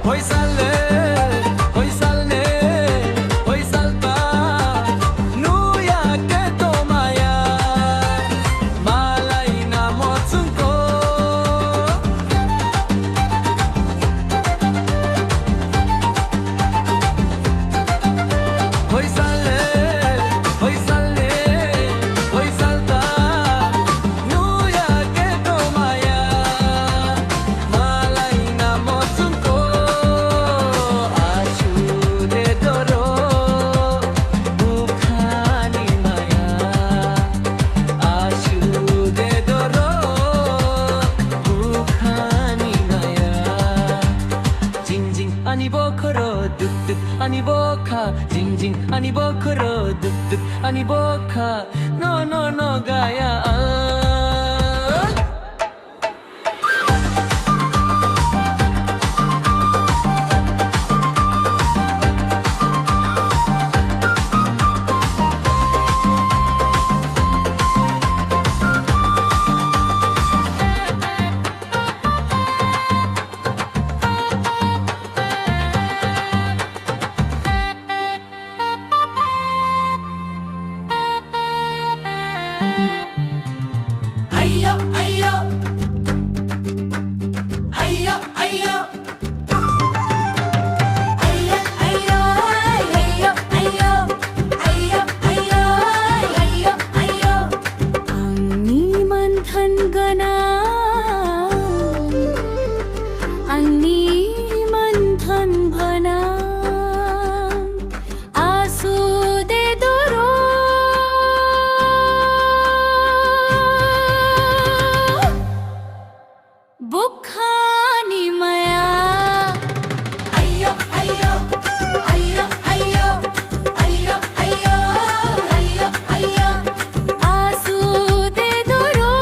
hoy sale, hoy sale, hoy salta, nuya que toma ya, malay na motsun ko. Hoy sale, hoy sale, hoy salta, nuya que toma ya, malay na motsun ko. Ashu de doro, bukhani maya, ashu de doro, bukhani maya. Jing jing ani bokhoro, duk duk ani bokha, jing jing ani bokhoro, duk duk ani bokha, no no no gaya. అయ్యో అయ్యో అయ్యో అయ్యో అయ్యో అయ్యో అయ్యో అయ్యో అయ్యో అయ్యో అయ్యో అయ్యో అన్ని మంథన్ గనా అన్ని మంథన్ భనా ఆసు దే దోరో बुखानी मया अय्यो अय्यो अय्यो अय्यो अय्यो अय्यो अय्यो अय्यो आंसू दे दो रो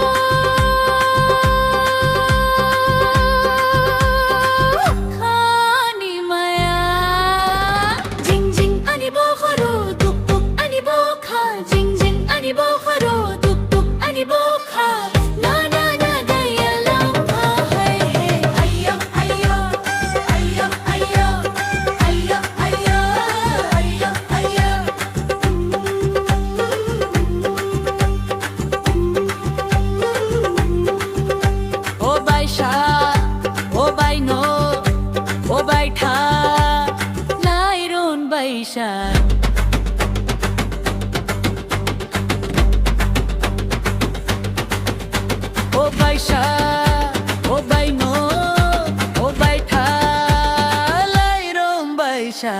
बुखानी मया जिंग जिंग अनि बोखरो दुक दुक अनि बोखा जिंग जिंग अनि बोखरो दुक दुक अनि बोखा ना ना ना गया लम्हा है अय्यो अय्यो अय्यो अय्यो अय्यो अय्यो अय्यो अय्यो ओ बाईशा ओ बाईनो ओ बाईठा लाइरोन बाईशा ओ बाईशा ओ बाईनो ओ बाईठा लाइरोन बाईशा